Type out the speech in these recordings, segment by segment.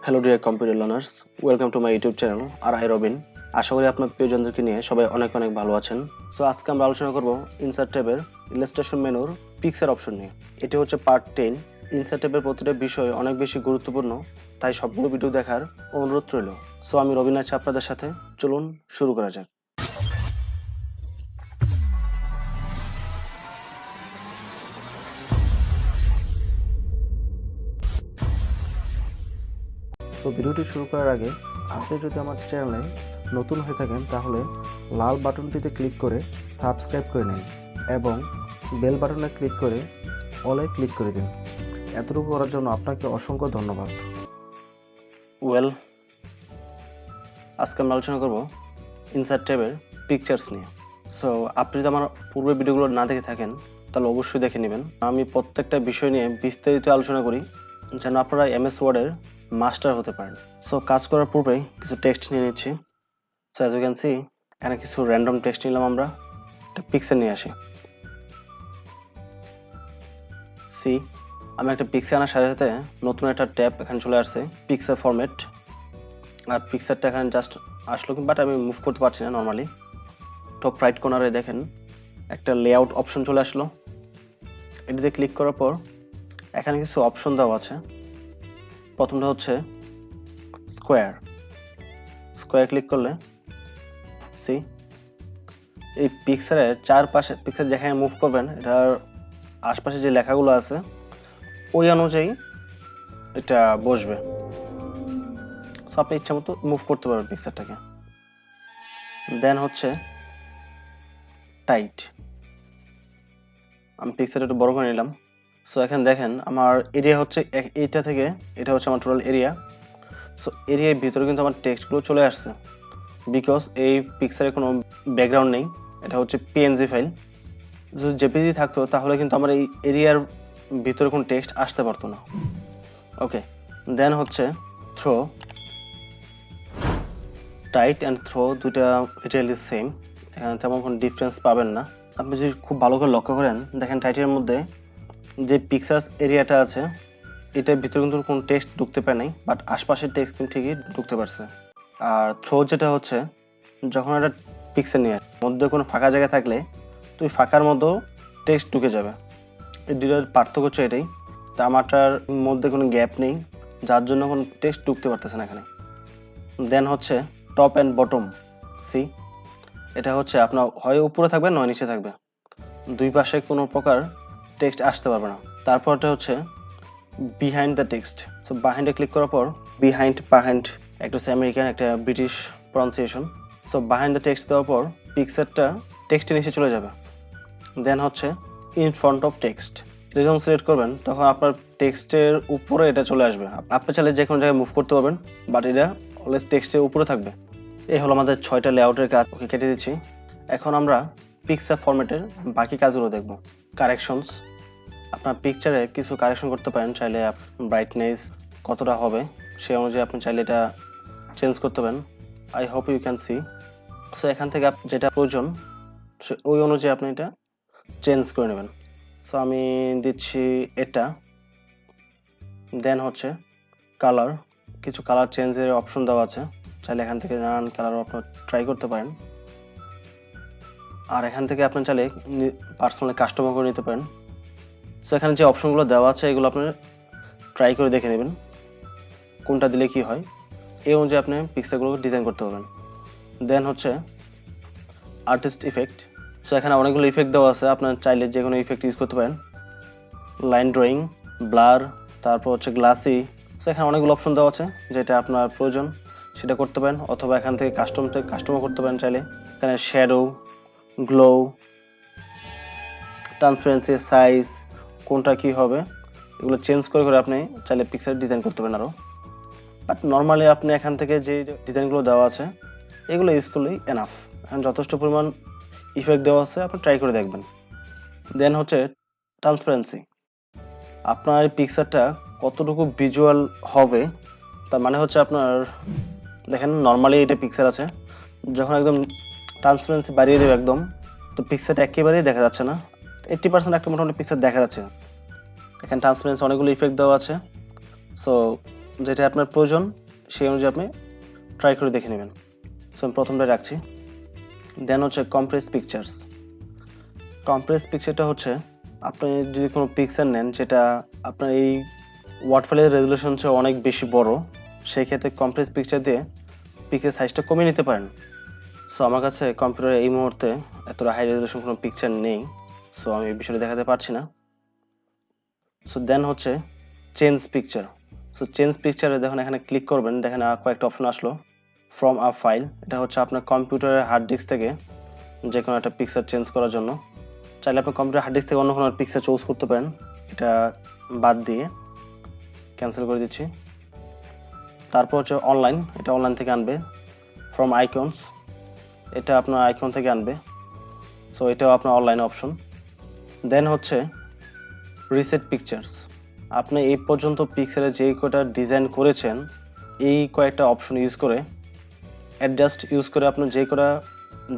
Hello dear computer learners, welcome to my YouTube channel R Robin. আশা করি আপনার প্রিয়জনদেরকে নিয়ে সবাই অনেক অনেক ভালো আছেন। সো আজকে আমরা আলোচনা করব ইনসার্ট ট্যাবের ইলাস্ট্রেশন মেনুর পিকচার অপশন নিয়ে। এটি হচ্ছে পার্ট 10। ইনসার্ট ট্যাবের প্রতিটা বিষয় অনেক বেশি গুরুত্বপূর্ণ, তাই সবগুলো ভিডিও দেখার অনুরোধ রইল। সো আমি রবিন আছি আপনাদের সাথে, চলুন শুরু করা যাক। সো ভিডিওটি শুরু করার আগে আপনি যদি আমার চ্যানেলে নতুন হয়ে থাকেন তাহলে লাল বাটনটিতে ক্লিক করে সাবস্ক্রাইব করে নিন এবং বেল বাটনে ক্লিক করে অলে ক্লিক করে দিন। এতটুকু করার জন্য আপনাকে অসংখ্য ধন্যবাদ। আজকে আমরা আলোচনা করব ইনসার্ট ট্যাবের পিকচার্স নিয়ে। সো আপনি যদি আমার পূর্বের ভিডিওগুলো না দেখে থাকেন তাহলে অবশ্যই দেখে নেবেন। আমি প্রত্যেকটা বিষয় নিয়ে বিস্তারিত আলোচনা করি যেন আপনারা এমএস ওয়ার্ডের মাস্টার হতে পারেন। সো কাজ করার পূর্বেই কিছু টেক্সট নিয়ে নিচ্ছি। So as you can see, এখানে কিছু র্যান্ডম টেক্সট নিলাম। আমরা একটা পিকচার নিয়ে আসি। আমি একটা পিকচার আনার সাথে সাথে নতুন একটা ট্যাব এখানে চলে আসছে, পিকচার ফরম্যাট। আর পিকচারটা এখানে জাস্ট আসলো, বাট আমি মুভ করতে পারছি না। নর্মালি টপ রাইট কর্নারে দেখেন একটা লেআউট অপশন চলে আসলো। এটিতে ক্লিক করার পর এখানে কিছু অপশন দেওয়া আছে। প্রথমটা হচ্ছে স্কোয়ার ক্লিক করলে এই পিকচারের চারপাশে, পিকচার যেখানে মুভ করবেন এটার আশপাশে যে লেখাগুলো আছে ওই অনুযায়ী এটা বসবে। সো আপনি ইচ্ছা মতো মুভ করতে পারবেন পিকচারটাকে। দেন হচ্ছে টাইট। আমি পিকচারটা একটু বড় করে নিলাম। সো এখানে দেখেন আমার এরিয়া হচ্ছে এইটা থেকে এটা হচ্ছে আমার টোটাল এরিয়া। সো এরিয়ার ভিতরে কিন্তু আমার টেক্সটগুলো চলে আসছে, বিকজ এই পিকচারে কোনো ব্যাকগ্রাউন্ড নেই। এটা হচ্ছে পিএনজি ফাইল। যদি জেপিজি থাকতো তাহলে কিন্তু আমার এই এরিয়ার ভিতরে কোনো টেক্সট আসতে পারতো না। ওকে, দেন হচ্ছে থ্রো। টাইট অ্যান্ড থ্রো দুটা রিয়েলি সেম, এখানে তেমন কোনো ডিফারেন্স পাবেন না। আপনি যদি খুব ভালো করে লক্ষ্য করেন, দেখেন টাইটের মধ্যে যে পিকচার এরিয়াটা আছে এটার ভিতরে কিন্তু কোনো টেক্সট ঢুকতে পারে নাই, বাট আশপাশের টেক্সট কিন্তু ঠিকই ঢুকতে পারছে। আর থ্রো যেটা হচ্ছে যখন একটা পিক্সেল নিয়ে মধ্যে কোনো ফাঁকা জায়গা থাকলে তো ওই ফাঁকার মতো টেক্সট ঢুকে যাবে। এই দুটোর পার্থক্য হচ্ছে এটাই। তা আমারটার মধ্যে কোনো গ্যাপ নেই, যার জন্য কোনো টেক্সট ঢুকতে পারতেছে না এখানে। দেন হচ্ছে টপ অ্যান্ড বটম। এটা হচ্ছে আপনার হয় উপরে থাকবে নয় নিচে থাকবে, দুই পাশে কোনো প্রকার টেক্সট আসতে পারবে না। তারপরটা হচ্ছে বিহাইন্ড দ্য টেক্সট। সো বিহাইন্ডে ক্লিক করার পর বাহাইন্ড একটা হচ্ছে আমেরিকান, একটা British pronunciation. So behind the text দেওয়ার পর পিকচারটা টেক্সটের নিচে চলে যাবে। দেন হচ্ছে ইন ফ্রন্ট অফ টেক্সট। এটা যখন সিলেক্ট করবেন তখন আপনার টেক্সটের উপরে এটা চলে আসবে। আপনি চাইলে যে কোনো জায়গায় মুভ করতে পারবেন, বাট এটা অলওয়েজ টেক্সটের উপরে থাকবে। এই হলো আমাদের 6টা লেআউটের কাজ। ওকে, কেটে দিচ্ছি। এখন আমরা পিকচার ফরম্যাটের বাকি কাজগুলো দেখব। কারেকশনস। আপনার পিকচারে কিছু কারেকশন করতে পারেন, চাইলে ব্রাইটনেস কতটা হবে সেই অনুযায়ী আপনি চাইলে এটা চেঞ্জ করতে পারেন। I hope you can see. So এখান থেকে যেটা প্রয়োজন ওই অনুযায়ী আপনি এটা চেঞ্জ করে নেবেন। সো আমি দিচ্ছি এটা। দেন হচ্ছে কালার। কিছু কালার চেঞ্জের অপশন দেওয়া আছে, চাইলে এখান থেকে নানান কালার আপনার ট্রাই করতে পারেন। আর এখান থেকে আপনি চাইলে পার্সোনালি কাস্টমার করে নিতে পারেন। সো এখানে যে অপশনগুলো দেওয়া আছে এগুলো আপনি ট্রাই করে দেখে নেবেন কোনটা দিলে কি হয়, এই অনুযায়ী আপনি পিকচারগুলো ডিজাইন করতে পারবেন। দেন হচ্ছে আর্টিস্ট ইফেক্ট। সো এখানে অনেকগুলো ইফেক্ট দেওয়া আছে, আপনার চাইলে যে কোনো ইফেক্ট ইউজ করতে পারেন। লাইন ড্রয়িং, ব্লার, তারপর হচ্ছে গ্লাসি। সো এখানে অনেকগুলো অপশন দেওয়া আছে, যেটা আপনার প্রয়োজন সেটা করতে পারেন, অথবা এখান থেকে কাস্টমার করতে পারেন চাইলে। এখানে শ্যাডো, গ্লো, ট্রান্সপারেন্সি, সাইজ কোনটা কি হবে এগুলো চেঞ্জ করে আপনি চাইলে পিকচার ডিজাইন করতে পারেন আরও। বাট নর্মালি আপনি এখান থেকে যে ডিজাইনগুলো দেওয়া আছে এগুলো ইউজ করলেই এনাফ। এখন যথেষ্ট পরিমাণ ইফেক্ট দেওয়া আছে, আপনি ট্রাই করে দেখবেন। দেন হচ্ছে ট্রান্সপারেন্সি। আপনার এই পিকচারটা কতটুকু ভিজুয়াল হবে তার মানে হচ্ছে আপনার দেখেন নর্মালি এটা পিকচার আছে, যখন একদম ট্রান্সপারেন্সি বাড়িয়ে দেবে একদম, তো পিকচারটা একেবারেই দেখা যাচ্ছে না। 80% একটা মোটামুটি পিকচার দেখা যাচ্ছে। এখানে ট্রান্সপারেন্সি অনেকগুলো ইফেক্ট দেওয়া আছে। সো যেটা আপনার প্রয়োজন সেই অনুযায়ী আপনি ট্রাই করে দেখে নেবেন। সো আমি প্রথমটা রাখছি। দেন হচ্ছে কম্প্রেস পিকচার্স। কম্প্রেস পিকচারটা হচ্ছে আপনি যদি কোনো পিকচার নেন যেটা আপনার এই ওয়ার্ড ফাইলের রেজুলেশন চেয়ে অনেক বেশি বড়, সেই ক্ষেত্রে কম্প্রেস পিকচার দিয়ে পিকের সাইজটা কমিয়ে নিতে পারেন। সো আমার কাছে কম্পিউটারে এই মুহূর্তে এতটা হাই রেজুলেশন কোনো পিকচার নেই, সো আমি এই বিষয়টা দেখাতে পারছি না। সো দেন হচ্ছে চেঞ্জ পিকচার। সো চেঞ্জ পিকচারে দেখুন এখানে ক্লিক করবেন, দেখেন কয়েকটা অপশন আসলো। ফ্রম আ ফাইল, এটা হচ্ছে আপনার কম্পিউটারের হার্ড ডিস্ক থেকে যে কোনো একটা পিকচার চেঞ্জ করার জন্য। চাইলে আপনি কম্পিউটার হার্ড ডিস্ক থেকে অন্য কোনো পিকচার চুজ করতে পারেন, এটা বাদ দিয়ে ক্যান্সেল করে দিচ্ছি। তারপর হচ্ছে অনলাইন, এটা অনলাইন থেকে আনবে। ফ্রম আইকনস, এটা আপনার আইকন থেকে আনবে, সো এটাও আপনার অনলাইন অপশন। দেন হচ্ছে রিসেট পিকচার্স। আপনি এই পর্যন্ত পিক্সেলে যেই কয়টা ডিজাইন করেছেন এই কয়েকটা অপশন ইউজ করে, অ্যাডজাস্ট ইউজ করে আপনি যে কটা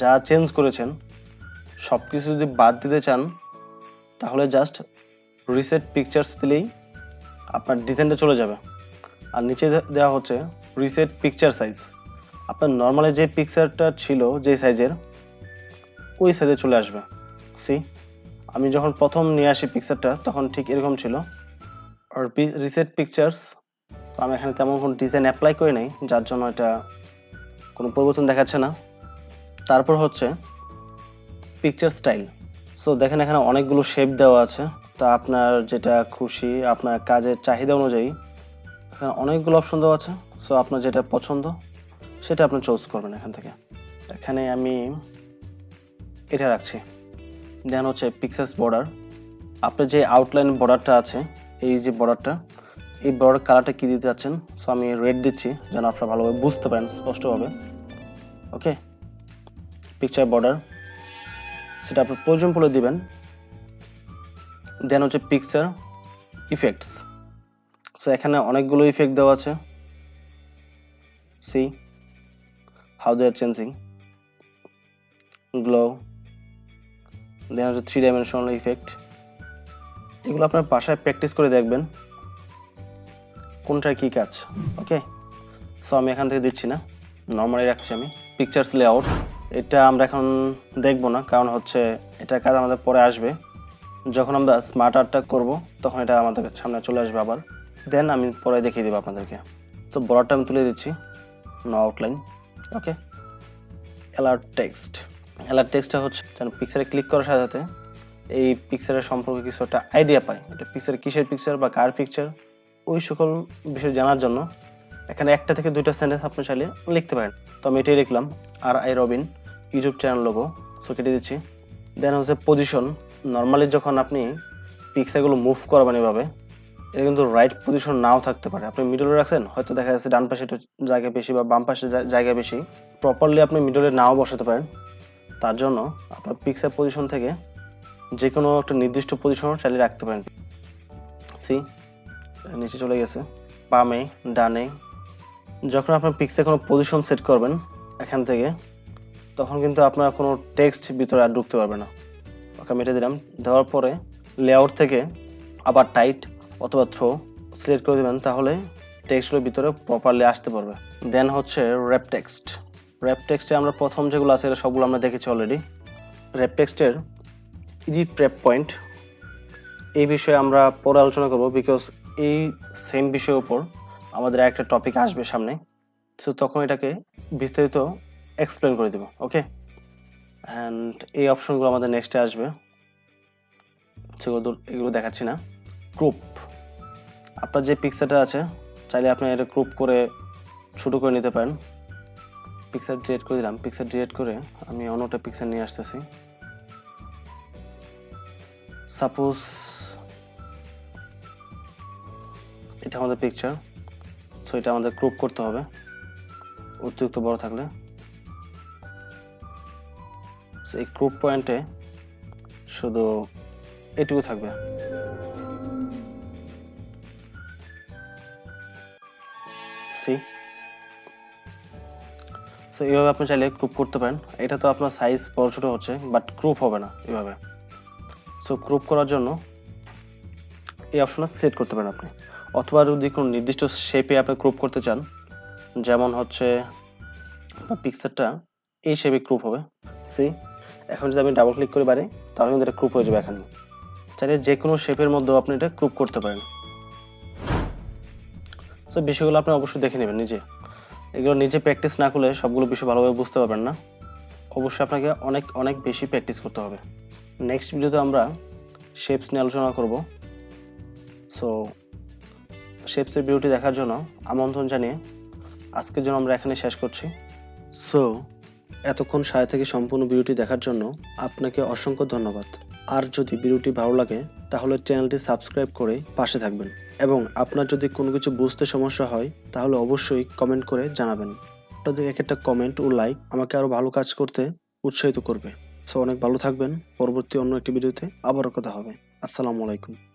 যা চেঞ্জ করেছেন সব কিছু যদি বাদ দিতে চান তাহলে জাস্ট রিসেট পিকচার্স দিলেই আপনার ডিজাইনটা চলে যাবে। আর নিচে দেওয়া হচ্ছে রিসেট পিকচার সাইজ। আপনার নর্মালি যে পিকচারটা ছিল যে সাইজের ওই সাইজে চলে আসবে। সি, আমি যখন প্রথম নিয়ে আসি পিকচারটা তখন ঠিক এরকম ছিল। আর রিসেট পিকচার্স, তো আমি এখানে তেমন কোনো ডিজাইন অ্যাপ্লাই করি নাই, যার জন্য এটা কোনো পরিবর্তন দেখাচ্ছে না। তারপর হচ্ছে পিকচার স্টাইল। সো দেখেন এখানে অনেকগুলো শেপ দেওয়া আছে, তা আপনার যেটা খুশি আপনার কাজের চাহিদা অনুযায়ী এখানে অনেকগুলো অপশন দেওয়া আছে। সো আপনার যেটা পছন্দ সেটা আপনি চুজ করবেন এখান থেকে। এখানে আমি এটা রাখছি। দেন হচ্ছে পিকচার্স বর্ডার। আপনার যে আউটলাইন বর্ডারটা আছে, এই যে বর্ডারটা, এই বর্ডার কালারটা কি দিতে যাচ্ছেন, সো আমি রেড দিচ্ছি যেন আপনারা ভালোভাবে বুঝতে পারেন স্পষ্টভাবে। ওকে, পিকচার বর্ডার সেটা আপনার প্রয়োজন পড়লে দিবেন। দেন হচ্ছে পিকচার ইফেক্টস। সো এখানে অনেকগুলো ইফেক্ট দেওয়া আছে, see how they are changing, glow, then হচ্ছে 3 ডাইমেনশনাল ইফেক্ট। এগুলো আপনার বাসায় প্র্যাকটিস করে দেখবেন কোনটার কি কাজ। ওকে, সো আমি এখান থেকে দিচ্ছি না, নর্মালি রাখছি আমি। পিকচার্স লেআউট, এটা আমরা এখন দেখবো না, কারণ হচ্ছে এটার কাজ আমাদের পরে আসবে। যখন আমরা স্মার্ট আর্টটা করব তখন এটা আমাদের সামনে চলে আসবে আবার, দেন আমি পরে দেখিয়ে দেবো আপনাদেরকে। তো বর্ডারটা আমি তুলে দিচ্ছি, নো আউটলাইন। ওকে, অ্যালার্ট টেক্সট। অ্যালার্ট টেক্সটটা হচ্ছে যেন পিকচারে ক্লিক করার সাথে সাথে এই পিকচারের সম্পর্কে কিছু একটা আইডিয়া পায়, এটা পিকচার কিসের পিকচার বা কার পিকচার, ওই সকল বিষয় জানার জন্য এখানে একটা থেকে দুইটা সেন্টেন্স আপনি চাইলে লিখতে পারেন। তো আমি এটাই লিখলাম, আর I Robin YouTube channel logo, so কেটে দিচ্ছি। দেন হচ্ছে পজিশন। নর্মালি যখন আপনি পিকচারগুলো মুভ করবেন এভাবে, এটা কিন্তু রাইট পজিশন নাও থাকতে পারে। আপনি মিডলে রাখছেন, হয়তো দেখা যাচ্ছে ডান পাশে একটু জায়গা বেশি বা বাম পাশে জায়গা বেশি, প্রপারলি আপনি মিডলে নাও বসাতে পারেন। তার জন্য আপনার পিকচার পজিশন থেকে যে কোনো একটা নির্দিষ্ট পজিশনও চাইলে রাখতে পারেন। সি, নিচে চলে গেছে, বামে ডানে। যখন আপনার পিকচার কোনো পজিশন সেট করবেন এখান থেকে, তখন কিন্তু আপনার কোনো টেক্সট ভিতরে আর ঢুকতে পারবে না। ওকে, মেটে দিলাম। দেওয়ার পরে লেআউট থেকে আবার টাইট অথবা থ্রো সিলেক্ট করে দেবেন, তাহলে টেক্সটগুলোর ভিতরে প্রপারলি আসতে পারবে। দেন হচ্ছে র্যাপ টেক্সট। র্যাপ টেক্সটে আমরা প্রথম যেগুলো আছে এটা সবগুলো আমরা দেখেছি অলরেডি। র্যাপ টেক্সটের এডিট প্রেপ পয়েন্ট, এই বিষয়ে আমরা পরে আলোচনা করব, বিকজ এই সেম বিষয়ের উপর আমাদের একটা টপিক আসবে সামনে, সো তখন এটাকে বিস্তারিত এক্সপ্লেন করে দেব। ওকে, অ্যান্ড এই অপশনগুলো আমাদের নেক্সটে আসবে, সেগুলো এগুলো দেখাচ্ছি না। গ্রুপ, আপনার যে পিকচারটা আছে চাইলে আপনি এটা গ্রুপ করে ছোটো করে নিতে পারেন। পিকচার ডিলিট করে দিলাম। পিকচার ডিলিট করে আমি অন্যটা পিকচার নিয়ে আসতেছি। সাপোজ এটা আমাদের পিকচার, সো এটা আমাদের গ্রুপ করতে হবে অতিরিক্ত বড় থাকলে। এই গ্রুপ পয়েন্টে শুধু এটুকু থাকবে। সি, সো এইভাবে আপনি চাইলে গ্রুপ করতে পারেন। এটা তো আপনার সাইজ বড় ছোট হচ্ছে, বাট গ্রুপ হবে না এভাবে। সো গ্রুপ করার জন্য এই অপশনটা সেট করতে পারেন আপনি। অথবা যদি কোনো নির্দিষ্ট শেপে আপনি ক্রপ করতে চান, যেমন হচ্ছে আপনার পিকচারটা এই শেপে ক্রপ হবে। সি, এখন যদি আমি ডাবল ক্লিক করি বাইরে, তাহলে কিন্তু এটা ক্রপ হয়ে যাবে এখানে। চাইলে যে কোনো শেপের মধ্যেও আপনি এটা ক্রপ করতে পারেন। সো বিষয়গুলো আপনি অবশ্যই দেখে নেবেন নিজে। এগুলো নিজে প্র্যাকটিস না করলে সবগুলো বিষয় ভালোভাবে বুঝতে পারবেন না। অবশ্যই আপনাকে অনেক অনেক বেশি প্র্যাকটিস করতে হবে। নেক্সট ভিডিওতে আমরা শেপস নিয়ে আলোচনা করব। সো শেপসের ভিডিওটি দেখার জন্য আমন্ত্রণ জানিয়ে আজকের জন্য আমরা এখানে শেষ করছি। সো এতক্ষণ সাথে থেকে সম্পূর্ণ ভিডিওটি দেখার জন্য আপনাকে অসংখ্য ধন্যবাদ। আর যদি ভিডিওটি ভালো লাগে তাহলে চ্যানেলটি সাবস্ক্রাইব করে পাশে থাকবেন, এবং আপনার যদি কোনো কিছু বুঝতে সমস্যা হয় তাহলে অবশ্যই কমেন্ট করে জানাবেন। আপনাদের এক একটা কমেন্ট ও লাইক আমাকে আরো ভালো কাজ করতে উৎসাহিত করবে। সো অনেক ভালো থাকবেন। পরবর্তী অন্য একটি ভিডিওতে আবারও কথা হবে। আসসালামু আলাইকুম।